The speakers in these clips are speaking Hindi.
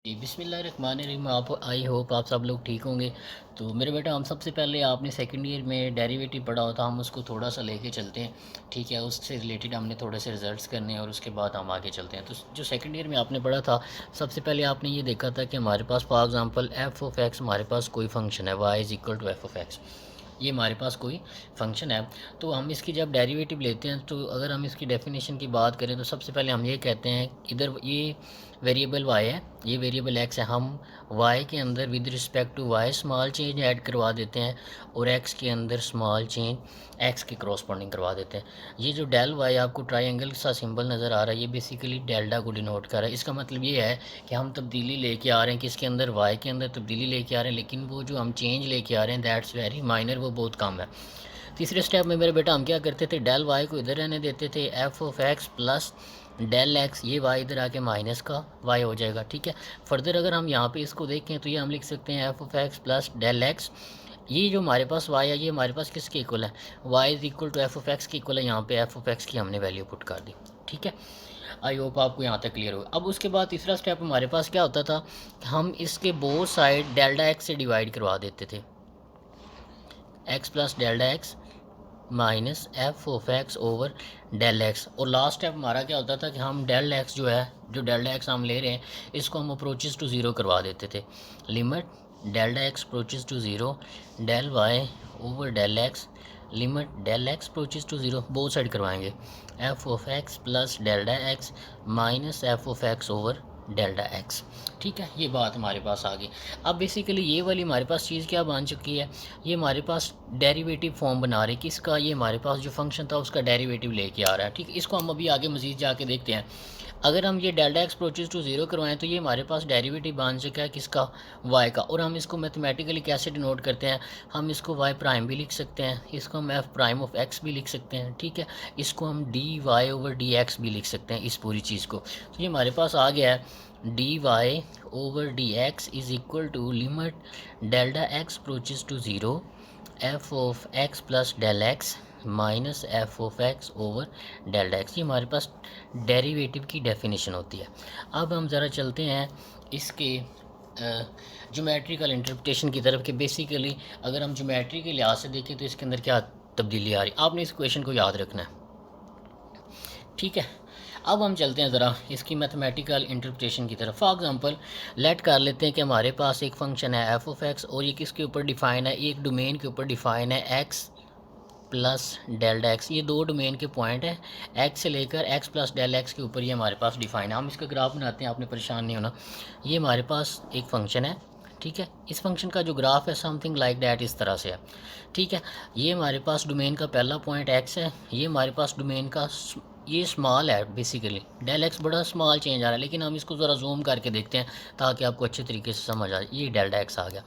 जी, बिस्मिल्लाहिर्रहमानिर्रहीम। आप आई होप आप सब लोग ठीक होंगे। तो मेरे बेटा, हम सबसे पहले आपने सेकंड ईयर में डेरिवेटिव पढ़ा होता, हम उसको थोड़ा सा लेके चलते हैं। ठीक है, उससे रिलेटेड हमने थोड़े से रिजल्ट्स करने हैं और उसके बाद हम आगे चलते हैं। तो जो सेकंड ईयर में आपने पढ़ा था, सबसे पहले आपने ये देखा था कि हमारे पास for example f of x, हमारे पास कोई फंक्शन है y is equal to f of x. ये हमारे पास कोई फंक्शन है। तो हम इसकी जब डेरिवेटिव लेते हैं, तो अगर हम इसकी डेफिनेशन की बात करें तो सबसे पहले हम ये कहते हैं, इधर ये वेरिएबल y है, ये वेरिएबल x है। हम y के अंदर with respect to y small change add करवा देते हैं और x के अंदर स्मॉल चेंज x के करॉस्पॉन्डिंग करवा देते हैं। ये जो डेल y आपको ट्रायंगल सा सिंबल नज़र आ रहा है, ये बेसिकली डेल्टा को डिनोट कर रहा है। इसका मतलब ये है कि हम तब्दीली लेके आ रहे हैं, किसके अंदर, y के अंदर तब्दीली लेके आ रहे हैं, लेकिन वो जो हम चेंज लेके आ रहे हैं दैट्स वेरी माइनर, वो बहुत कम है। तीसरे स्टेप में मेरे बेटा हम क्या करते थे, डेल वाई को इधर रहने देते थे, f of x plus del x, ये वाई इधर आके माइनस का वाई हो जाएगा। ठीक है, फर्दर अगर हम यहाँ पे इसको देखें तो ये हम लिख सकते हैं f of x plus del x. ये जो हमारे पास वाई है, ये हमारे पास किसके इक्वल है, y is equal to f of x के इक्वल है। यहाँ पे एफ ऑफ एक्स की हमने वैल्यू पुट कर दी। ठीक है, आई होप आपको यहाँ तक क्लियर होगा। अब उसके बाद तीसरा स्टेप हमारे पास क्या होता था, हम इसके बोथ साइड डेल्टा एक्स से डिवाइड करवा देते थे, x plus delta x minus f of x over del x. और लास्ट स्टेप हमारा क्या होता था कि हम डेल एक्स जो है, जो डेल्टा एक्स हम ले रहे हैं, इसको हम अप्रोचेस टू ज़ीरो करवा देते थे। Limit delta x approaches to zero del y over del x, limit del x approaches to zero, both side करवाएंगे, f of x plus delta x minus f of x over delta x. ठीक है, ये बात हमारे पास आ गई। अब बेसिकली ये वाली हमारे पास चीज़ क्या बन चुकी है, ये हमारे पास डेरिवेटिव फॉर्म बना रहे किसका, ये हमारे पास जो फंक्शन था उसका डेरिवेटिव लेके आ रहा है। ठीक है, इसको हम अभी आगे मज़ीद जाके देखते हैं। अगर हम ये delta x approaches to zero करवाएं तो ये हमारे पास डेरिवेटिव बन चुका है किसका, वाई का। और हम इसको मैथमेटिकली कैसे डिनोट करते हैं, हम इसको वाई प्राइम भी लिख सकते हैं, इसको हम एफ प्राइम ऑफ एक्स भी लिख सकते हैं। ठीक है, इसको हम d y over d x भी लिख सकते हैं, इस पूरी चीज़ को। तो ये हमारे पास आ गया है d y over d x is equal to limit delta x approaches to zero f of x plus del x minus f of x over delta x. ये हमारे पास डेरिवेटिव की डेफिनेशन होती है। अब हम ज़रा चलते हैं इसके ज्योमेट्रिकल इंटरप्रिटेशन की तरफ कि बेसिकली अगर हम ज्योमेट्री के लिहाज से देखें तो इसके अंदर क्या तब्दीली आ रही है। आपने इस क्वेश्चन को याद रखना है। ठीक है, अब हम चलते हैं ज़रा इसकी मैथमेटिकल इंटरप्रिटेशन की तरफ। फॉर एग्जांपल लेट कर लेते हैं कि हमारे पास एक फंक्शन है एफ ऑफ एक्स और ये किसके ऊपर डिफ़ाइन है, एक डोमेन के ऊपर डिफ़ाइन है एक्स प्लस डेल्टा एक्स। ये दो डोमेन के पॉइंट है, एक्स से लेकर एक्स प्लस डेल्टा एक्स के ऊपर ये हमारे पास डिफ़ाइन है। हम इसका ग्राफ बनाते हैं, आपने परेशान नहीं होना। ये हमारे पास एक फंक्शन है। ठीक है, इस फंक्शन का जो ग्राफ है समथिंग लाइक डैट इस तरह से है। ठीक है, ये हमारे पास डोमेन का पहला पॉइंट एक्स है, ये हमारे पास डोमेन का ये स्मॉल है, बेसिकली डेल एक्स बड़ा स्मॉल चेंज आ रहा है, लेकिन हम इसको ज़रा जूम करके देखते हैं ताकि आपको अच्छे तरीके से समझ आ जाए। ये डेल्टा एक्स आ गया।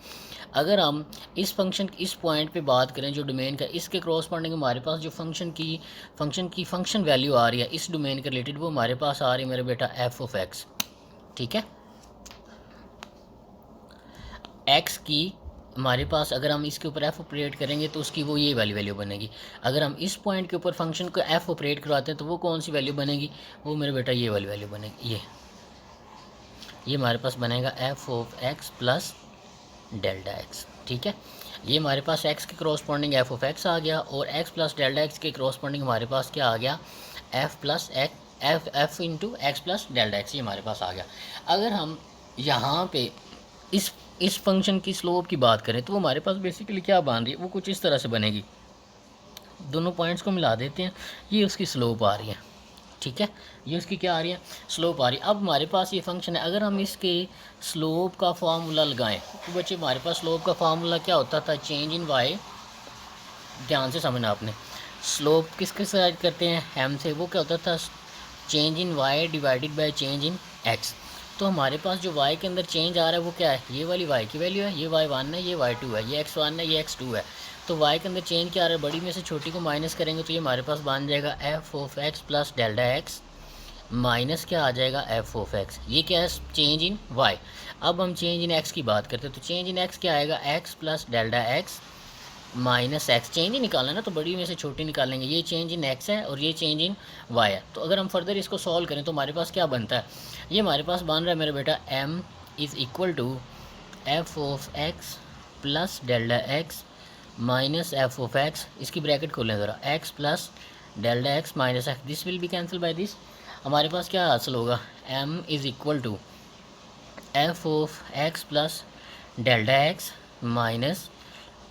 अगर हम इस फंक्शन इस पॉइंट पे बात करें जो डोमेन का, इसके क्रॉसपॉन्डिंग हमारे पास जो फंक्शन वैल्यू आ रही है इस डोमेन के रिलेटेड, वो हमारे पास आ रही है मेरे बेटा एफ ऑफ एक्स। ठीक है, एक्स की हमारे पास अगर हम इसके ऊपर एफ ऑपरेट करेंगे तो उसकी वो ये वाली वैल्यू बनेगी। अगर हम इस पॉइंट के ऊपर फंक्शन को एफ ऑपरेट करवाते हैं तो वो कौन सी वैल्यू बनेगी, वो मेरे बेटा ये वाली वैल्यू बनेगी। ये हमारे पास बनेगा F of x plus delta x. ठीक है, ये हमारे पास एक्स के क्रॉसपॉन्डिंग एफ ऑफ एक्स आ गया और एक्स प्लस डेल्टा एक्स के क्रॉसपॉन्डिंग हमारे पास क्या आ गया, F plus F into x plus delta x, ये हमारे पास आ गया। अगर हम यहाँ पे इस फंक्शन की स्लोप की बात करें तो वो हमारे पास बेसिकली क्या बन रही है, वो कुछ इस तरह से बनेगी। दोनों पॉइंट्स को मिला देते हैं, ये उसकी स्लोप आ रही है। ठीक है, ये उसकी क्या आ रही है, स्लोप आ रही है। अब हमारे पास ये फंक्शन है, अगर हम इसके स्लोप का फार्मूला लगाएं तो बच्चे हमारे पास स्लोप का फार्मूला क्या होता था, चेंज इन वाई। ध्यान से समझना आपने, स्लोप किसके से ऐड करते हैं, एम से। वो क्या होता था, change in y divided by change in x. तो हमारे पास जो y के अंदर चेंज आ रहा है वो क्या है, ये वाली y की वैल्यू है, ये y1 है, ये y2 है, ये x1 है, ये x2 है। तो y के अंदर चेंज क्या आ रहा है, बड़ी में से छोटी को माइनस करेंगे तो ये हमारे पास बन जाएगा f of x plus delta x minus क्या आ जाएगा, एफ ऑफ एक्स। ये क्या है, चेंज इन y। अब हम चेंज इन x की बात करते हैं तो चेंज इन x क्या आएगा, x plus delta x minus x. Change ही निकालना है ना, तो बड़ी में से छोटी निकालेंगे। ये चेंज इन एक्स है और ये चेंज इन वाई है। तो अगर हम फर्दर इसको सॉल्व करें तो हमारे पास क्या बनता है, ये हमारे पास बन रहा है मेरे बेटा m is equal to f of x plus delta x minus f of x, इसकी ब्रैकेट खोलें ज़रा, x plus delta x minus x, this will be cancel by this. हमारे पास क्या हासिल होगा, m is equal to f of x plus delta x minus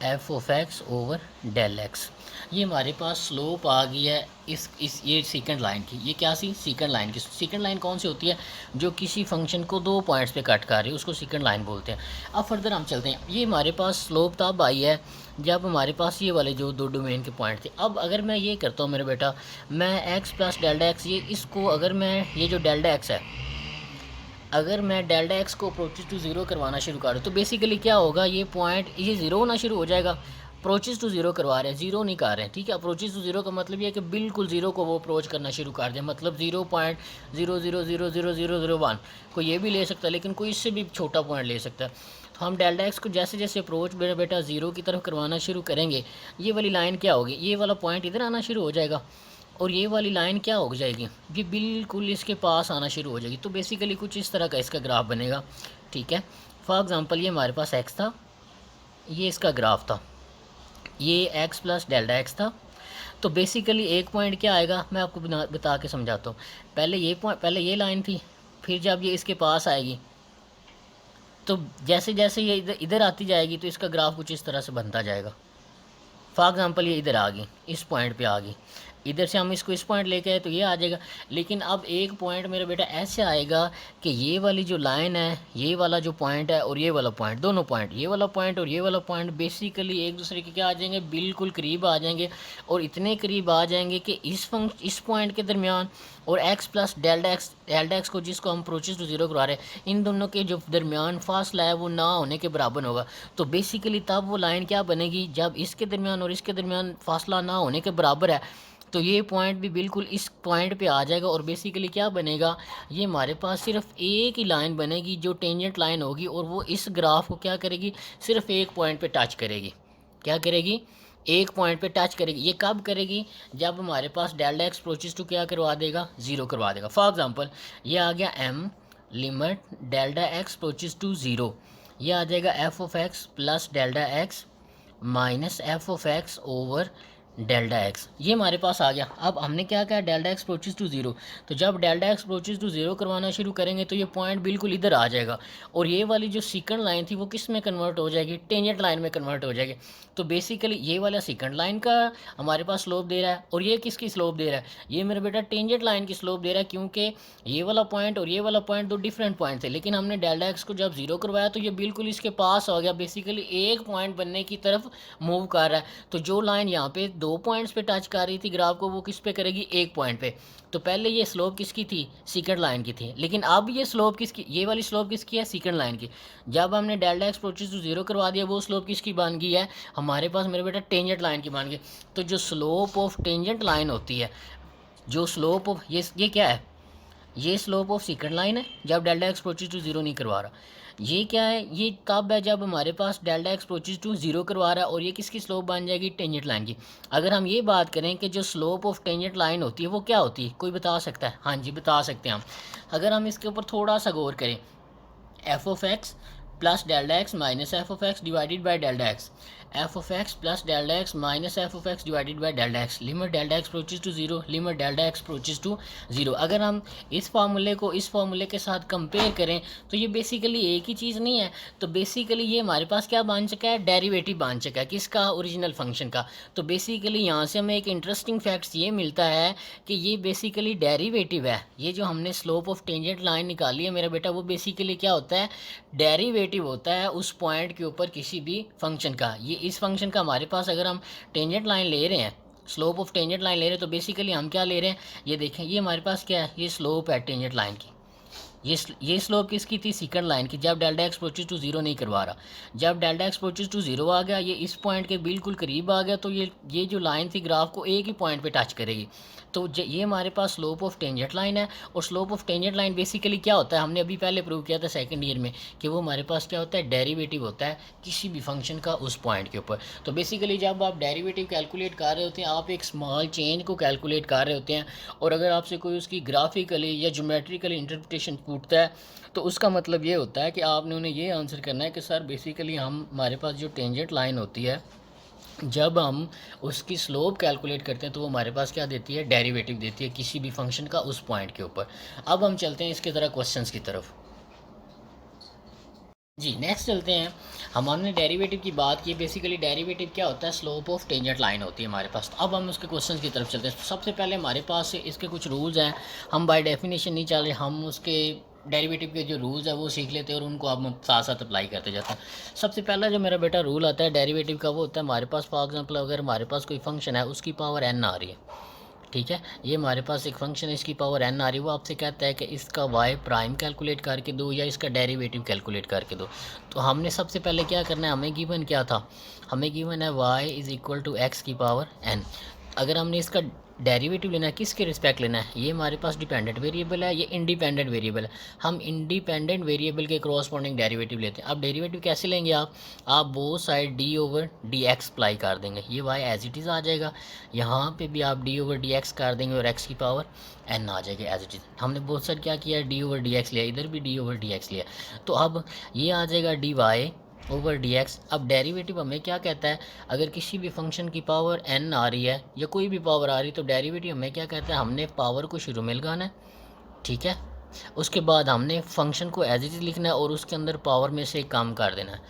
f of x over del x. ये हमारे पास स्लोप आ गई है इस ये सेकंड लाइन की। ये क्या सी सेकंड लाइन की, सेकंड लाइन कौन सी होती है, जो किसी फंक्शन को 2 पॉइंट्स पे कट कर रही है, उसको सेकंड लाइन बोलते हैं। अब फर्दर हम चलते हैं, ये हमारे पास स्लोप तब आई है जब हमारे पास ये वाले जो 2 डोमेन के पॉइंट थे। अब अगर मैं ये करता हूँ मेरे बेटा, मैं एक्स प्लस डेल्टा एक्स, ये इसको अगर मैं ये जो डेल्टा एक्स है, अगर मैं डेल्टा एक्स को अप्रोचेस टू ज़ीरो करवाना शुरू करूँ तो बेसिकली क्या होगा, ये पॉइंट ये ज़ीरो होना शुरू हो जाएगा। अप्रोचेस टू ज़ीरो करवा रहे हैं, ज़ीरो नहीं कर रहे हैं, ठीक है। अप्रोचेस टू ज़ीरो का मतलब ये है कि बिल्कुल ज़ीरो को वो अप्रोच करना शुरू कर दें, मतलब 0.00000001 कोई ये भी ले सकता है, लेकिन कोई इससे भी छोटा पॉइंट ले सकता है। तो हम डेल्टा एक्स को जैसे जैसे अप्रोच मेरा बेटा ज़ीरो की तरफ करवाना शुरू करेंगे, ये वाली लाइन क्या होगी, ये वाला पॉइंट इधर आना शुरू हो जाएगा और ये वाली लाइन क्या हो जाएगी, ये बिल्कुल इसके पास आना शुरू हो जाएगी। तो बेसिकली कुछ इस तरह का इसका ग्राफ बनेगा, ठीक है। फॉर एग्ज़ाम्पल ये हमारे पास एक्स था, ये इसका ग्राफ था, ये एक्स प्लस डेल्टा एक्स था। तो बेसिकली एक पॉइंट क्या आएगा, मैं आपको बता के समझाता हूँ। पहले ये पॉइंट, पहले ये लाइन थी, फिर जब ये इसके पास आएगी तो जैसे जैसे ये इधर इधर आती जाएगी तो इसका ग्राफ कुछ इस तरह से बनता जाएगा। फॉर एग्ज़ाम्पल ये इधर आ गई, इस पॉइंट पे आ गई, इधर से हम इसको इस पॉइंट लेके आए तो ये आ जाएगा। लेकिन अब एक पॉइंट मेरा बेटा ऐसे आएगा कि ये वाली जो लाइन है, ये वाला जो पॉइंट है और ये वाला पॉइंट, दोनों पॉइंट, ये वाला पॉइंट और ये वाला पॉइंट बेसिकली एक दूसरे के क्या आ जाएंगे, बिल्कुल करीब आ जाएंगे। और इतने करीब आ जाएंगे कि इस पॉइंट के दरमियान और एक्स प्लस डेल्टा एक्स को, जिसको हम अप्रोचेस टू ज़ीरो करवा रहे हैं, इन दोनों के जो दरमियान फासला है वो ना होने के बराबर होगा। तो बेसिकली तब वो लाइन क्या बनेगी, जब इसके दरमियान और इसके दरमियान फासला ना होने के बराबर है, तो ये पॉइंट भी बिल्कुल इस पॉइंट पे आ जाएगा। और बेसिकली क्या बनेगा, ये हमारे पास सिर्फ एक ही लाइन बनेगी जो टेंजेंट लाइन होगी, और वो इस ग्राफ को क्या करेगी, सिर्फ एक पॉइंट पे टच करेगी। क्या करेगी, एक पॉइंट पे टच करेगी। ये कब करेगी, जब हमारे पास डेल्टा एक्स अप्रोचेस टू क्या करवा देगा, ज़ीरो करवा देगा। फॉर एग्जांपल ये आ गया um limit delta x approaches to zero, ये आ जाएगा f of x plus delta x minus f of x over delta x. ये हमारे पास आ गया। अब हमने क्या कहा, delta x approaches to zero, तो जब delta x approaches to zero करवाना शुरू करेंगे तो ये पॉइंट बिल्कुल इधर आ जाएगा, और ये वाली जो सेकंड लाइन थी वो किस में कन्वर्ट हो जाएगी, टेंजेंट लाइन में कन्वर्ट हो जाएगी। तो बेसिकली ये वाला सेकंड लाइन का हमारे पास स्लोप दे रहा है, और ये किसकी स्लोप दे रहा है, ये मेरा बेटा टेंजेंट लाइन की स्लोप दे रहा है, क्योंकि ये वाला पॉइंट और ये वाला पॉइंट दो डिफरेंट पॉइंट थे। लेकिन हमने डेल्टा एक्स को जब ज़ीरो करवाया तो ये बिल्कुल इसके पास हो गया, बेसिकली एक पॉइंट बनने की तरफ मूव कर रहा है। तो जो लाइन यहाँ पे 2 पॉइंट्स पे टच कर रही थी ग्राफ को, वो किस पे करेगी, एक पॉइंट पे। तो पहले ये स्लोप किसकी थी, सेकंड लाइन की थी, लेकिन अब ये स्लोप किसकी, ये वाली स्लोप किसकी है, सेकंड लाइन की। जब हमने delta x approaches to zero करवा दिया, वो स्लोप किसकी बन गई है, हमारे पास मेरे बेटा टेंजेंट लाइन की बन गई। तो जो स्लोप ऑफ टेंजेंट लाइन होती है, जो स्लोप ऑफ ये क्या है, ये स्लोप ऑफ सेकंड लाइन है जब delta x approaches to zero नहीं करवा रहा। ये क्या है, ये कब है, जब हमारे पास delta x approaches to zero करवा रहा है, और ये किसकी स्लोप बन जाएगी, टेंजेंट लाइन की। अगर हम ये बात करें कि जो स्लोप ऑफ टेंजेंट लाइन होती है वो क्या होती है, कोई बता सकता है, हाँ जी बता सकते हैं हम। अगर हम इसके ऊपर थोड़ा सा गौर करें, f of x plus delta x minus f of x divided by delta x, f of x plus delta x minus f of x divided by delta x, limit delta x approaches to zero, limit delta x approaches to zero. अगर हम इस फार्मूले को इस फार्मूले के साथ कंपेयर करें तो ये बेसिकली एक ही चीज़ नहीं है। तो बेसिकली ये हमारे पास क्या बन चुका है, डेरिवेटिव बन चुका है, किसका, ओरिजिनल फंक्शन का। तो बेसिकली यहाँ से हमें एक इंटरेस्टिंग फैक्ट्स ये मिलता है कि ये बेसिकली डेरिवेटिव है। ये जो हमने स्लोप ऑफ टेंजेंट लाइन निकाली है मेरा बेटा, वो बेसिकली क्या होता है, डेरिवेटिव होता है उस पॉइंट के ऊपर किसी भी फंक्शन का। ये इस फंक्शन का हमारे पास अगर हम टेंजेंट लाइन ले रहे हैं, स्लोप ऑफ टेंजेंट लाइन ले रहे हैं, तो बेसिकली हम क्या ले रहे हैं, ये देखें, ये हमारे पास क्या है, ये स्लोप है टेंजेंट लाइन की। ये स्लोप किसकी थी, सेकंड लाइन की, जब delta x approaches to zero नहीं करवा रहा। जब delta x approaches to zero आ गया, ये इस पॉइंट के बिल्कुल करीब आ गया, तो ये जो लाइन थी ग्राफ को एक ही पॉइंट पे टच करेगी। तो ये हमारे पास स्लोप ऑफ टेंजेंट लाइन है। और slope of tangent line basically क्या होता है, हमने अभी पहले प्रूव किया था सेकंड ईयर में, कि वो हमारे पास क्या होता है, डेरिवेटिव होता है किसी भी फंक्शन का उस पॉइंट के ऊपर। तो बेसिकली जब आप डेरिवेटिव कैलकुलेट कर रहे होते हैं, आप एक स्मॉल चेंज को कैलकुलेट कर रहे होते हैं, और अगर आपसे कोई उसकी ग्राफिकली या ज्योमेट्रिकली इंटरप्रिटेशन टूटता है, तो उसका मतलब ये होता है कि आपने उन्हें ये आंसर करना है कि सर बेसिकली हमारे पास जो टेंजेंट लाइन होती है, जब हम उसकी स्लोप कैलकुलेट करते हैं तो वो हमारे पास क्या देती है, डेरिवेटिव देती है किसी भी फंक्शन का उस पॉइंट के ऊपर। अब हम चलते हैं इसके तरह क्वेश्चंस की तरफ। जी नेक्स्ट चलते हैं। हमने डेरिवेटिव की बात की, बेसिकली डेरिवेटिव क्या होता है, स्लोप ऑफ टेंजेंट लाइन होती है हमारे पास। तो अब हम उसके क्वेश्चंस की तरफ चलते हैं। तो सबसे पहले हमारे पास इसके कुछ रूल्स हैं, हम बाय डेफिनेशन नहीं चल रहे, हम उसके डेरिवेटिव के जो रूल्स है वो सीख लेते हैं और उनको अब हम साथ साथ अप्लाई करते जाते हैं। सबसे पहला जो मेरा बेटा रूल आता है डेरिवेटिव का, वो होता है हमारे पास फॉर एग्जांपल अगर हमारे पास कोई फंक्शन है उसकी पावर n आ रही है, ठीक है, ये हमारे पास एक फंक्शन है, इसकी पावर n आ रही है, वो आपसे कहता है कि इसका y प्राइम कैलकुलेट करके दो या इसका डेरिवेटिव कैलकुलेट करके दो। तो हमने सबसे पहले क्या करना है, हमें गिवन क्या था, हमें गिवन है y is equal to x की पावर n। अगर हमने इसका डेरिवेटिव लेना है, किसके रिस्पेक्ट लेना है, ये हमारे पास डिपेंडेंट वेरिएबल है, ये इंडिपेंडेंट वेरिएबल है, हम इंडिपेंडेंट वेरिएबल के क्रॉसपोंडिंग डेरिवेटिव लेते हैं। अब डेरिवेटिव कैसे लेंगे आप वो side D over d x apply कर देंगे, ये वाई एज इट इज़ आ जाएगा, यहाँ पे भी आप डी ओवर डी एक्स कर देंगे और एक्स की पावर एन आ जाएगा एज इट इज़। हमने बहुत सारे क्या किया, डी ओवर डी एक्स लिया, इधर भी डी ओवर डी एक्स लिया, तो अब ये आ जाएगा d y over d x. अब डेरिवेटिव हमें क्या कहता है, अगर किसी भी फंक्शन की पावर n आ रही है या कोई भी पावर आ रही है तो डेरिवेटिव हमें क्या कहता है, हमने पावर को शुरू में लगाना है, ठीक है, उसके बाद हमने फंक्शन को एज इट इज़ लिखना है और उसके अंदर पावर में से एक काम कर देना है,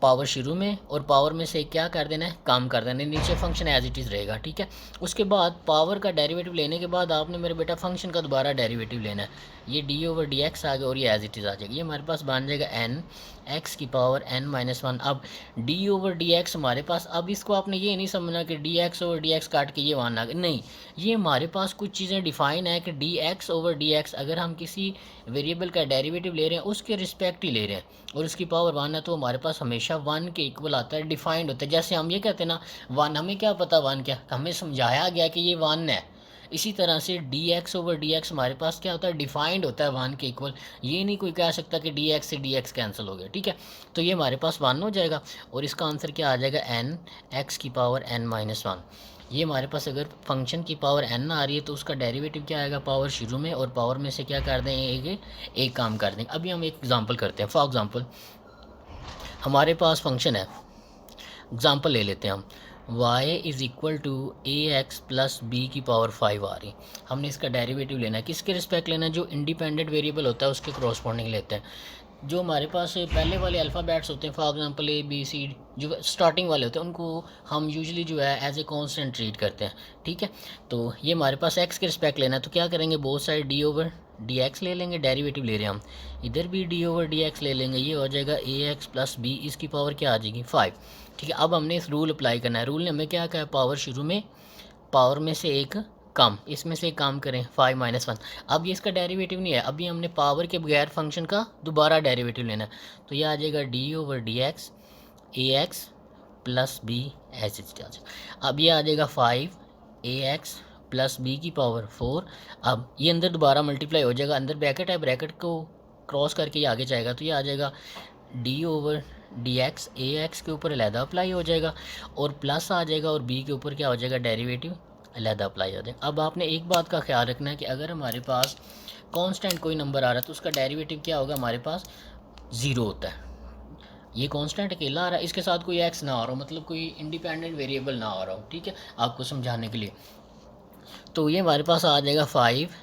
पावर शुरू में और पावर में से क्या कर देना है, काम कर देना है, नीचे फंक्शन एज इट इज़ रहेगा, ठीक है। उसके बाद पावर का डेरिवेटिव लेने के बाद आपने मेरे बेटा फंक्शन का दोबारा डेरिवेटिव लेना है, ये डी ओवर डी एक्स आ गया और ये एज इट इज़ आ जाएगा, ये हमारे पास बन जाएगा एन एक्स की पावर n माइनस वन। अब डी ओवर डी एक्स हमारे पास, अब इसको आपने ये नहीं समझना कि D x over d x काट के ये वन आ गया, नहीं, ये हमारे पास कुछ चीज़ें डिफाइन है कि D x over d x अगर हम किसी वेरिएबल का डेरिवेटिव ले रहे हैं उसके रिस्पेक्ट ही ले रहे हैं और उसकी पावर वन है तो हमारे पास हमेशा वन के इक्वल आता है, डिफाइंड होता है। जैसे हम ये कहते हैं ना वन, हमें क्या पता वन क्या, हमें समझाया गया कि ये वन है, इसी तरह से D x over d x हमारे पास क्या होता है, डिफाइंड होता है वन के इक्वल, ये नहीं कोई कह सकता कि डी एक्स से डी एक्स कैंसिल हो गया, ठीक है। तो ये हमारे पास वन हो जाएगा और इसका आंसर क्या आ जाएगा, एन एक्स की पावर n माइनस वन। ये हमारे पास अगर फंक्शन की पावर n आ रही है तो उसका डेरिवेटिव क्या आएगा, पावर शुरू में और पावर में से क्या कर देंगे, एक काम कर देंगे। अभी हम एक एग्जांपल करते हैं, फॉर एग्जांपल हमारे पास फंक्शन है, एग्जांपल ले लेते हैं हम, y is equal to a x plus b की पावर 5 आ रही, हमने इसका डेरिवेटिव लेना है, किसके रिस्पेक्ट लेना है, जो इंडिपेंडेंट वेरिएबल होता है उसके कॉरस्पॉन्डिंग लेते हैं। जो हमारे पास पहले वाले अल्फ़ाबेट्स होते हैं, for example A B C, जो स्टार्टिंग वाले होते हैं उनको हम यूजुअली जो है एज ए कांस्टेंट ट्रीट करते हैं, ठीक है। तो ये हमारे पास एक्स के रिस्पेक्ट लेना है तो क्या करेंगे, बहुत सारे डी ओवर डी एक्स ले लेंगे, डेरिवेटिव ले रहे हैं हम, इधर भी डी ओवर डी एक्स ले लेंगे, ये हो जाएगा ए एक्स प्लस बी, इसकी पावर क्या आ जाएगी 5, ठीक है। अब हमने इस रूल अप्लाई करना है, रूल ने हमें क्या कहा है, पावर शुरू में, पावर में से एक कम, इसमें से एक काम करें 5 माइनस वन। अब ये इसका डेरिवेटिव नहीं है, अभी हमने पावर के बगैर फंक्शन का दोबारा डेरिवेटिव लेना है, तो ये आ जाएगा डी ओवर डी एक्स ए एक्स प्लस बी ऐसे आ जाएगा। अब ये आ जाएगा 5 ए एक्स प्लस बी की पावर 4। अब ये अंदर दोबारा मल्टीप्लाई हो जाएगा, अंदर ब्रैकेट है, ब्रैकेट को क्रॉस करके ये आगे जाएगा, तो ये आ जाएगा डी ओवर डी एक्स ए एक्स के ऊपर अलहदा अप्लाई हो जाएगा और प्लस आ जाएगा और बी के ऊपर क्या हो जाएगा, डेरिवेटिव अलहदा अप्लाई हो जाएगा। अब आपने एक बात का ख्याल रखना है कि अगर हमारे पास कांस्टेंट कोई नंबर आ रहा है तो उसका डेरिवेटिव क्या होगा, हमारे पास ज़ीरो होता है। ये कांस्टेंट अकेला आ रहा है, इसके साथ कोई एक्स ना आ रहा हो, मतलब कोई इंडिपेंडेंट वेरिएबल ना आ रहा हो, ठीक है, आपको समझाने के लिए। तो ये हमारे पास आ जाएगा 5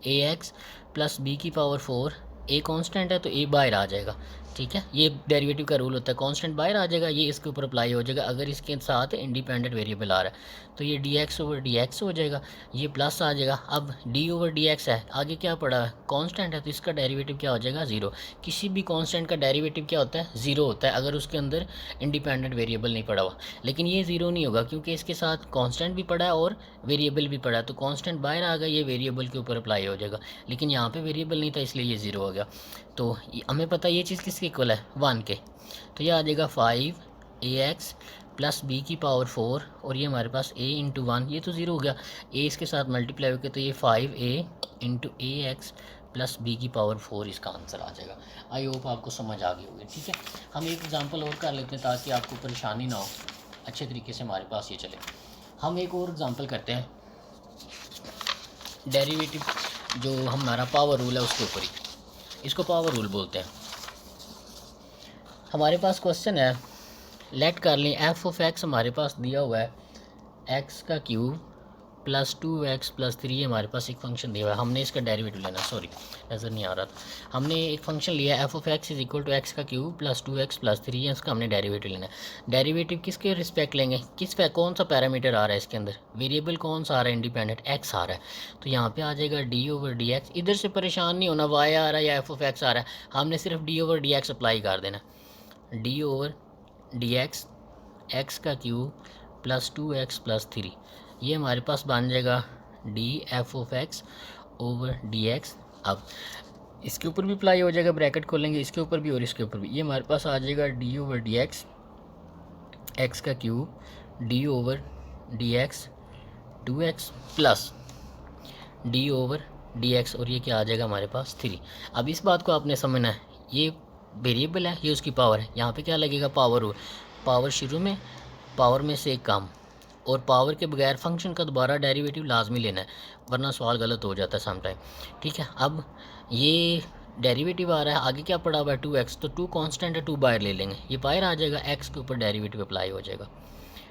ए एक्स प्लस बी की पावर 4, ए कांस्टेंट है तो ए बाहर आ जाएगा, ठीक है, ये डेरिवेटिव का रूल होता है, कांस्टेंट बाहर आ जाएगा, ये इसके ऊपर अप्लाई हो जाएगा अगर इसके साथ इंडिपेंडेंट वेरिएबल आ रहा है, तो ये D x over d x हो जाएगा, ये प्लस आ जाएगा। अब डी ओवर डी एक्स है, आगे क्या पड़ा है, कांस्टेंट है तो इसका डेरिवेटिव क्या हो जाएगा, ज़ीरो। किसी भी कांस्टेंट का डेरिवेटिव क्या होता है, ज़ीरो होता है अगर उसके अंदर इंडिपेंडेंट वेरिएबल नहीं पड़ा हुआ, लेकिन ये ज़ीरो नहीं होगा क्योंकि इसके साथ कांस्टेंट भी पड़ा है और वेरिएबल भी पड़ा है, तो कांस्टेंट बाहर आ गया, ये वेरिएबल के ऊपर अप्लाई हो जाएगा, लेकिन यहाँ पे वेरिएबल नहीं था इसलिए ये ज़ीरो हो गया। तो हमें पता है ये चीज़ किसके इक्वल है, 1 के, तो ये आ जाएगा 5 ए एक्स प्लस बी की पावर 4 और ये हमारे पास a इंटू 1, ये तो ज़ीरो हो गया, a इसके साथ मल्टीप्लाई हो गया तो ये 5a इंटू ए एक्स प्लस बी की पावर 4 इसका आंसर आ जाएगा। आई होप आपको समझ आ गई होगी, ठीक है। हम एक एग्जांपल और कर लेते हैं ताकि आपको परेशानी ना हो, अच्छे तरीके से हमारे पास ये चले। हम एक और एग्जांपल करते हैं, डेरिवेटिव जो हमारा पावर रूल है उसके ऊपर ही। इसको पावर रूल बोलते हैं। हमारे पास क्वेश्चन है, लेट कर लें एफ ऑफ एक्स हमारे पास दिया हुआ है एक्स का क्यूब प्लस 2x+3 हमारे पास एक फंक्शन दिया हुआ है। हमने इसका डेरिवेटिव लेना, सॉरी नज़र नहीं आ रहा था। हमने एक फंक्शन लिया f of x is equal to x का क्यूब प्लस 2x+3 है, इसका हमने डेरिवेटिव लेना है। डेरिवेटिव किसके रिस्पेक्ट लेंगे, कौन सा पैरामीटर आ रहा है इसके अंदर, वेरिएबल कौन सा आ रहा है, इंडिपेंडेंट एक्स आ रहा है। तो यहाँ पे आ जाएगा d/dx। इधर से परेशान नहीं होना y आ रहा है या एफ ऑफ एक्स आ रहा है, हमने सिर्फ d/dx अप्लाई कर देना। d/dx एक्स का क्यूब प्लस 2x+3 ये हमारे पास बन जाएगा df(x/dx)। अब इसके ऊपर भी अप्लाई हो जाएगा, ब्रैकेट खोलेंगे इसके ऊपर भी और इसके ऊपर भी, ये हमारे पास आ जाएगा d/dx एक्स का cube d/dx 2x plus d/dx और ये क्या आ जाएगा हमारे पास 3। अब इस बात को आपने समझना है, ये वेरिएबल है, ये उसकी पावर है। यहाँ पे क्या लगेगा, पावर। पावर शुरू में, पावर में से एक कम, और पावर के बगैर फंक्शन का दोबारा डेरिवेटिव लाजमी लेना है, वरना सवाल गलत हो जाता है समटाइम। ठीक है, अब ये डेरिवेटिव आ रहा है, आगे क्या पड़ा हुआ है 2x, तो 2 कांस्टेंट है, 2 बाहर ले लेंगे, ये बाहर आ जाएगा, x के ऊपर डेरिवेटिव अप्लाई हो जाएगा,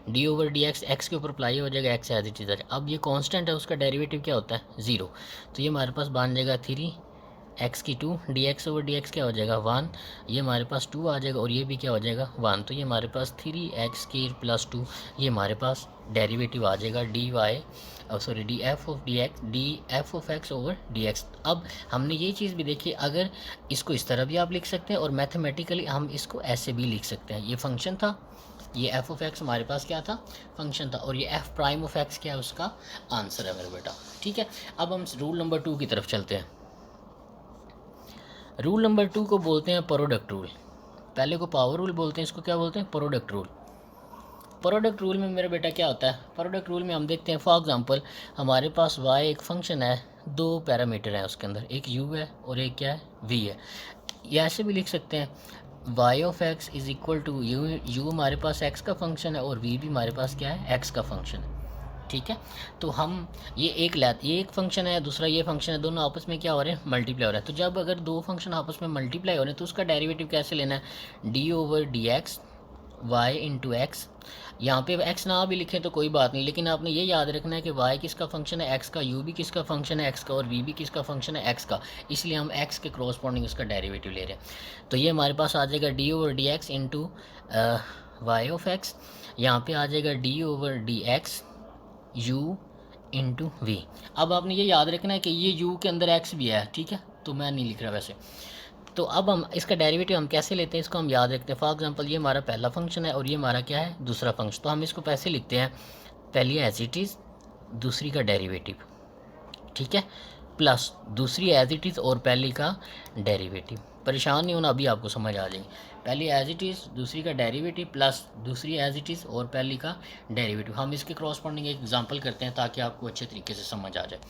d/dx एक्स के ऊपर अप्लाई हो जाएगा, एक्स एज इट इज। अब ये कांस्टेंट है, उसका डेरिवेटिव क्या होता है 0, तो ये हमारे पास बन जाएगा 3x की 2 dx/dx क्या हो जाएगा 1, ये हमारे पास 2 आ जाएगा और ये भी क्या हो जाएगा 1, तो ये हमारे पास 3x² प्लस 2, ये हमारे पास डेरिवेटिव आ जाएगा df(x/dx)। अब हमने ये चीज़ भी देखी, अगर इसको इस तरह भी आप लिख सकते हैं और मैथमेटिकली हम इसको ऐसे भी लिख सकते हैं। ये फंक्शन था, ये एफ ऑफ एक्स हमारे पास क्या था, फंक्शन था, और ये एफ प्राइम ऑफ एक्स क्या है, उसका आंसर है मेरे बेटा। ठीक है, अब हम रूल नंबर 2 की तरफ चलते हैं। रूल नंबर 2 को बोलते हैं प्रोडक्ट रूल। पहले को पावर रूल बोलते हैं, इसको क्या बोलते हैं, प्रोडक्ट रूल। प्रोडक्ट रूल में मेरा बेटा क्या होता है, प्रोडक्ट रूल में हम देखते हैं, फॉर एग्जांपल हमारे पास y एक फंक्शन है, 2 पैरामीटर हैं उसके अंदर, एक u है और एक क्या है v है। ये ऐसे भी लिख सकते हैं y(x) is equal to u हमारे पास x का फंक्शन है और v भी हमारे पास क्या है x का फंक्शन है। ठीक है, तो हम ये एक फंक्शन है, दूसरा ये फंक्शन है, दोनों आपस में क्या हो रहे हैं, मल्टीप्लाई हो रहा है। तो जब अगर दो फंक्शन आपस में मल्टीप्लाई हो रहे हैं तो उसका डेरिवेटिव कैसे लेना है, d/dx y इंटू एक्स। यहाँ पे x ना भी लिखें तो कोई बात नहीं, लेकिन आपने ये याद रखना है कि y किसका फंक्शन है, x का, u भी किसका फंक्शन है, x का, और v भी किसका फंक्शन है, x का, इसलिए हम x के क्रॉसपॉन्डिंग उसका डेरिवेटिव ले रहे हैं। तो ये हमारे पास आ जाएगा d/dx into Y of x, यहाँ पे आ जाएगा d/dx u इंटू वी। अब आपने ये याद रखना है कि ये u के अंदर x भी है, ठीक है, तो मैं नहीं लिख रहा वैसे। तो अब हम इसका डेरिवेटिव हम कैसे लेते हैं, इसको हम याद रखते हैं। फॉर एग्जांपल ये हमारा पहला फंक्शन है और ये हमारा क्या है, दूसरा फंक्शन। तो हम इसको कैसे लिखते हैं, पहली एज इट इज़, दूसरी का डेरिवेटिव, ठीक है, प्लस दूसरी एज इट इज़ और पहली का डेरिवेटिव। परेशान नहीं होना, अभी आपको समझ आ जाएगी। पहली एज इट इज़, दूसरी का डेरिवेटिव, प्लस दूसरी एज इट इज़ और पहली का डेरिवेटिव। हम इसके क्रॉसपॉन्डिंग एक एग्जाम्पल करते हैं ताकि आपको अच्छे तरीके से समझ आ जाए।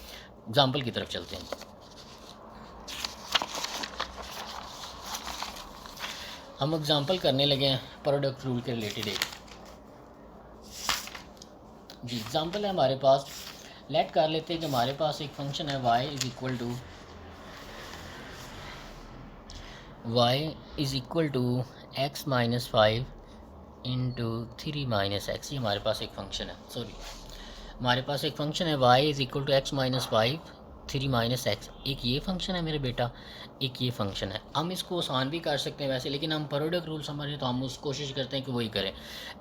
एग्जाम्पल की तरफ चलते हैं। हम एग्जाम्पल करने लगे हैं प्रोडक्ट रूल के रिलेटेड एक जी एग्जाम्पल है हमारे पास। लेट कर लेते हैं कि हमारे पास एक फंक्शन है y is equal to x-5 into 3 - x। ये हमारे पास एक फंक्शन है, सॉरी हमारे पास एक फंक्शन है y is equal to x-5 3 - x। एक ये फंक्शन है मेरे बेटा, एक ये फंक्शन है। हम इसको आसान भी कर सकते हैं वैसे, लेकिन हम प्रोडक्ट रूल समझ रहे तो हम उस कोशिश करते हैं कि वही करें।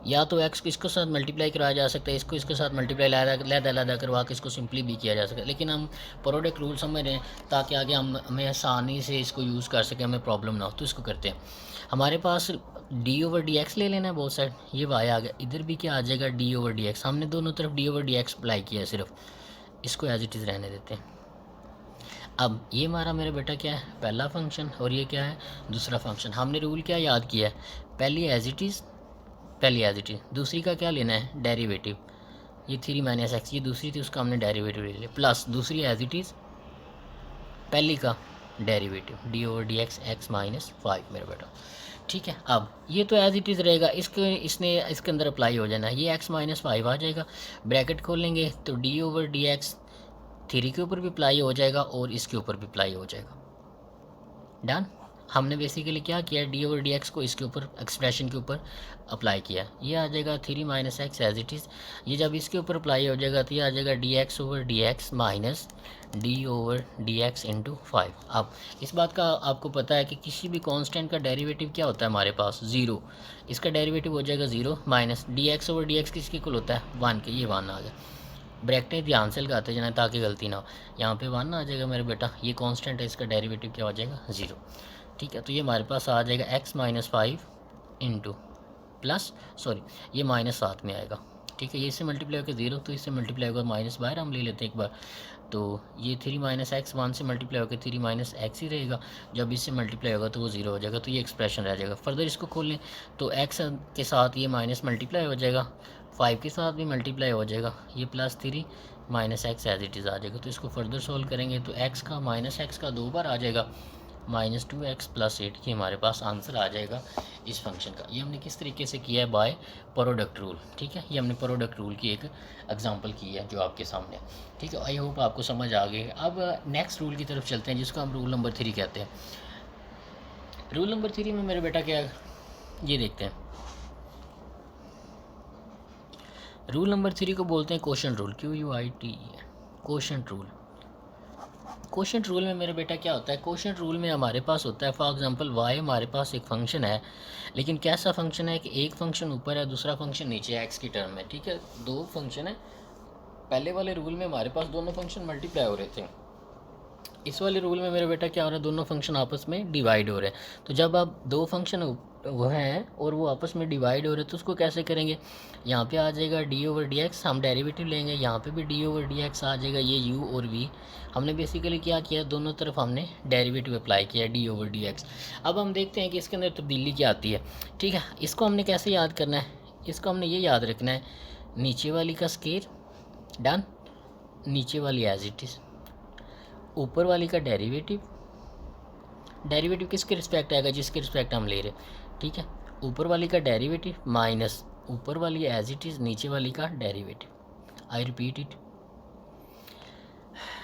या तो x को इसके साथ मल्टीप्लाई कराया जा सकता है, इसको इसके साथ मल्टीप्लाई लहदा करवा के इसको सिंपली भी किया जा सकता है, लेकिन हम प्रोडक्ट रूल समझ रहे हैं ताकि आगे हमें आसानी से इसको यूज़ कर सकें, हमें प्रॉब्लम ना हो, तो इसको करते हैं। हमारे पास d/dx ले लेना है बहुत साइड, ये y आ गया, इधर भी क्या आ जाएगा d/dx। हमने दोनों तरफ d/dx अप्लाई किया है, सिर्फ इसको एज इट इज़ रहने देते हैं। अब ये हमारा मेरा बेटा क्या है, पहला फंक्शन, और ये क्या है, दूसरा फंक्शन। हमने रूल क्या याद किया है, पहली एज इट इज़, दूसरी का क्या लेना है, डेरिवेटिव। ये 3 - x, ये दूसरी थी, उसका हमने डेरिवेटिव ले लिया, प्लस दूसरी एज इट इज़, पहली का डेरिवेटिव d/dx x-5 मेरा बेटा। ठीक है, अब ये तो एज इट इज़ रहेगा, इसके अंदर अप्लाई हो जाना है, ये x-5 आ जाएगा, ब्रैकेट खोलेंगे तो d/dx 3 के ऊपर भी अप्लाई हो जाएगा और इसके ऊपर भी अप्लाई हो जाएगा। डन। हमने बेसिकली क्या किया, डी ओवर डी एक्स को इसके ऊपर एक्सप्रेशन के ऊपर अप्लाई किया, ये आ जाएगा 3 minus x as it is. ये जब इसके ऊपर अप्लाई हो जाएगा तो ये आ जाएगा D x over d x minus D over d x into 5। अब इस बात का आपको पता है कि किसी भी कांस्टेंट का डेरिवेटिव क्या होता है हमारे पास, ज़ीरो। इसका डेरिवेटिव हो जाएगा zero minus D x over d x किसके इक्वल होता है, 1 के। ये 1 आ गया, ब्रैकेट ध्यान से लगाते जाना ताकि गलती ना हो। यहाँ पे 1 आ जाएगा मेरे बेटा, ये कांस्टेंट है, इसका डेरिवेटिव क्या हो जाएगा, ज़ीरो। ठीक है, तो ये हमारे पास आ जाएगा x minus 5 into plus sorry ये -7 में आएगा। ठीक है, ये इससे मल्टीप्लाई होकर 0, तो इससे मल्टीप्लाई होगा माइनस बाहर हम ले लेते हैं एक बार, तो ये 3 माइनस एक्स 1 से मल्टीप्लाई होकर 3 माइनस एक्स ही रहेगा। जब इससे मल्टीप्लाई होगा तो वो 0 हो जाएगा, तो ये एक्सप्रेशन रह जाएगा। फर्दर इसको खोल लें तो x के साथ ये माइनस मल्टीप्लाई हो जाएगा, 5 के साथ भी मल्टीप्लाई हो जाएगा, ये plus 3 minus x as it is आ जाएगा। तो इसको फर्दर सोल्व करेंगे तो x का माइनस एक्स का 2 बार आ जाएगा, -2x + 8, ये हमारे पास आंसर आ जाएगा इस फंक्शन का। ये हमने किस तरीके से किया है, बाय प्रोडक्ट रूल। ठीक है, ये हमने प्रोडक्ट रूल की एक एग्जांपल की है जो आपके सामने। ठीक है, आई होप आपको समझ आ गई। अब नेक्स्ट रूल की तरफ चलते हैं जिसको हम रूल नंबर 3 कहते हैं। रूल नंबर 3 में मेरे बेटा क्या है, ये देखते हैं। रूल नंबर 3 को बोलते हैं quotient rule, QUIT, quotient rule. Quotient rule में मेरे बेटा क्या होता है, क्वोशंट रूल में हमारे पास होता है, फॉर एग्जांपल y हमारे पास एक फंक्शन है, लेकिन कैसा फंक्शन है कि एक फंक्शन ऊपर है दूसरा फंक्शन नीचे है x की टर्म में। ठीक है, दो फंक्शन है। पहले वाले रूल में हमारे पास दोनों फंक्शन मल्टीप्लाई हो रहे थे, इस वाले रूल में मेरे बेटा क्या हो रहा है, दोनों फंक्शन आपस में डिवाइड हो रहे हैं। तो जब आप दो फंक्शन वो हैं और वो आपस में डिवाइड हो रहे हैं तो उसको कैसे करेंगे, यहाँ पे आ जाएगा डी ओवर डी एक्स, हम डेरिवेटिव लेंगे, यहाँ पे भी डी ओवर डी एक्स आ जाएगा, ये यू और वी। हमने बेसिकली क्या किया, दोनों तरफ हमने डेरिवेटिव अप्लाई किया डी ओवर डी एक्स। अब हम देखते हैं कि इसके अंदर तब्दीली क्या आती है। ठीक है, इसको हमने कैसे याद करना है, इसको हमने ये याद रखना है, नीचे वाली का स्केयर, डन, नीचे वाली एज इट इज़, ऊपर वाली का डेरिवेटिव, डेरिवेटिव किसके रिस्पेक्ट आएगा, जिसके रिस्पेक्ट हम ले रहे हैं। ठीक है, ऊपर वाली का डेरिवेटिव माइनस ऊपर वाली एज इट इज़, नीचे वाली का डेरिवेटिव। आई रिपीट इट,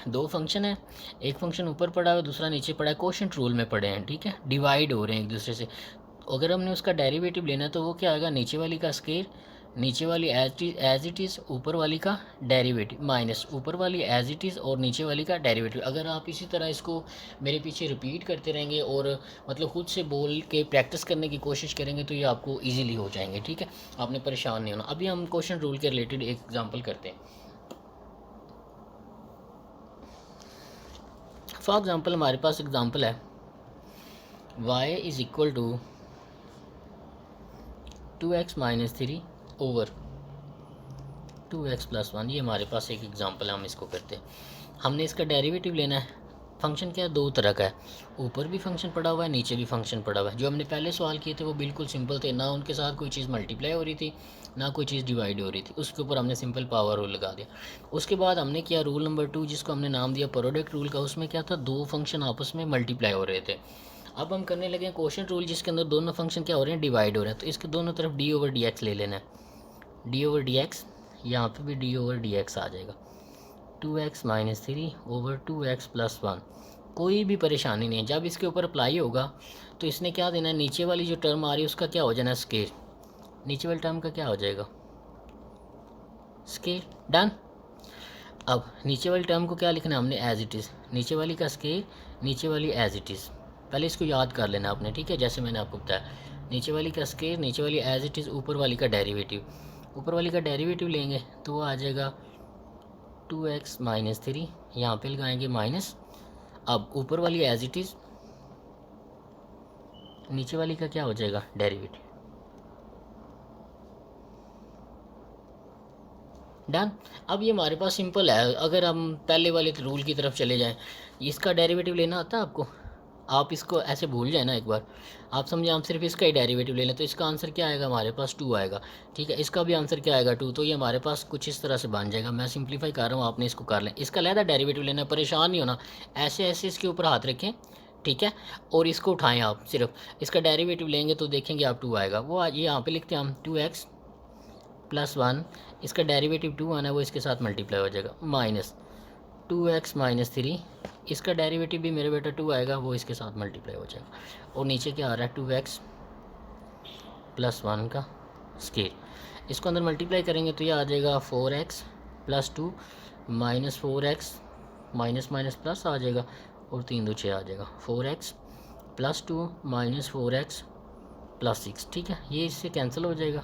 दो फंक्शन है, एक फंक्शन ऊपर पड़ा है दूसरा नीचे पड़ा है, क्वोशंट रूल में पड़े हैं। ठीक है, डिवाइड हो रहे हैं एक दूसरे से। अगर हमने उसका डेरिवेटिव लेना है तो वो क्या आएगा, नीचे वाली का स्केयर, नीचे वाली एज इट इज़, ऊपर वाली का डेरिवेटिव माइनस ऊपर वाली एज इट इज़ और नीचे वाली का डेरिवेटिव। अगर आप इसी तरह इसको मेरे पीछे रिपीट करते रहेंगे और मतलब खुद से बोल के प्रैक्टिस करने की कोशिश करेंगे तो ये आपको इजीली हो जाएंगे। ठीक है, आपने परेशान नहीं होना। अभी हम क्वेश्चन रूल के रिलेटेड एक एग्जांपल करते हैं। फॉर एग्जांपल हमारे पास एग्जांपल है y is equal to 2x minus 3 over 2x plus 1। ये हमारे पास एक एग्जांपल है, हम इसको करते हैं। हमने इसका डेरिवेटिव लेना है। फंक्शन क्या है, दो तरह का है, ऊपर भी फंक्शन पड़ा हुआ है नीचे भी फंक्शन पड़ा हुआ है। जो हमने पहले सवाल किए थे वो बिल्कुल सिंपल थे, ना उनके साथ कोई चीज़ मल्टीप्लाई हो रही थी ना कोई चीज़ डिवाइड हो रही थी, उसके ऊपर हमने सिंपल पावर रूल लगा दिया। उसके बाद हमने किया रूल नंबर 2 जिसको हमने नाम दिया प्रोडक्ट रूल का। उसमें क्या था, दो फंक्शन आपस में मल्टीप्लाई हो रहे थे। अब हम करने लगे क्वोशंट रूल जिसके अंदर दोनों फंक्शन क्या हो रहे हैं, डिवाइड हो रहे हैं। तो इसके दोनों तरफ डी ओवर डी एक्स ले लेना है, डी ओवर डी एक्स, यहाँ पर भी डी ओवर डी एक्स आ जाएगा, 2x minus 3 over 2x plus 1। कोई भी परेशानी नहीं है। जब इसके ऊपर अप्लाई होगा तो इसने क्या देना है, नीचे वाली जो टर्म आ रही है उसका क्या हो जाना है, स्केयर, नीचे वाली टर्म का क्या हो जाएगा, स्केयर, डन। अब नीचे वाली टर्म को क्या लिखना है हमने, एज इट इज़, नीचे वाली का स्केयर, नीचे वाली एज इट इज़। पहले इसको याद कर लेना आपने, ठीक है, जैसे मैंने आपको बताया, नीचे वाली का स्केयर, नीचे वाली एज इट इज़, ऊपर वाली का डेरिवेटिव। ऊपर वाली का डेरिवेटिव लेंगे तो वो आ जाएगा 2x माइनस 3, यहाँ पे लगाएंगे माइनस। अब ऊपर वाली एज इट इज़, नीचे वाली का क्या हो जाएगा, डेरिवेटिव, डन। अब ये हमारे पास सिंपल है। अगर हम पहले वाले रूल की तरफ चले जाएं, इसका डेरिवेटिव लेना आता है आपको, आप इसको ऐसे भूल जाए ना एक बार, आप समझे हम सिर्फ इसका ही डेरिवेटिव ले लें तो इसका आंसर क्या आएगा हमारे पास, 2 आएगा। ठीक है, इसका भी आंसर क्या आएगा, 2। तो ये हमारे पास कुछ इस तरह से बन जाएगा। मैं सिंप्लीफाई कर रहा हूँ, आपने इसको कर लें। इसका लहदा डेरिवेटिव लेना, परेशान नहीं होना, ऐसे ऐसे इसके ऊपर हाथ रखें, ठीक है, और इसको उठाएं आप, सिर्फ इसका डेरिवेटिव लेंगे तो देखेंगे आप 2 आएगा। वो ये यहाँ पे लिखते हैं हम 2x प्लस 1, इसका डेरिवेटिव 2 आना है, वो इसके साथ मल्टीप्लाई हो जाएगा, माइनस 2x माइनस 3 इसका डेरिवेटिव भी मेरे बेटा 2 आएगा, वो इसके साथ मल्टीप्लाई हो जाएगा। और नीचे क्या आ रहा है 2x प्लस 1 का स्केयर, इसको अंदर मल्टीप्लाई करेंगे तो ये आ जाएगा 4x plus 2 minus 4x minus minus plus आ जाएगा और 3 2 6 आ जाएगा 4x plus 2 minus 4x plus 6। ठीक है, ये इससे कैंसिल हो जाएगा,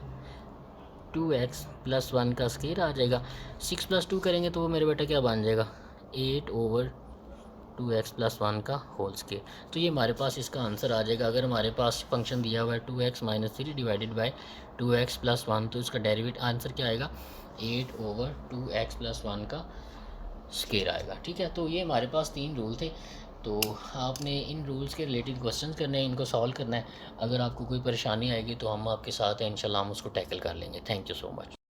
2x प्लस 1 का स्केयर आ जाएगा। 6 प्लस 2 करेंगे तो वो मेरे बेटा क्या बन जाएगा 8/2x प्लस 1 का होल स्केयर। तो ये हमारे पास इसका आंसर आ जाएगा। अगर हमारे पास फंक्शन दिया हुआ है 2x minus 3 divided by 2x plus 1, तो इसका डेरिवेट आंसर क्या आएगा 8/2x प्लस 1 का स्केयर आएगा। ठीक है, तो ये हमारे पास 3 रूल थे। तो आपने इन रूल्स के रिलेटेड क्वेश्चंस करने हैं, इनको सॉल्व करना है। अगर आपको कोई परेशानी आएगी तो हम आपके साथ हैं, इंशाल्लाह हम उसको टैकल कर लेंगे। Thank you so much.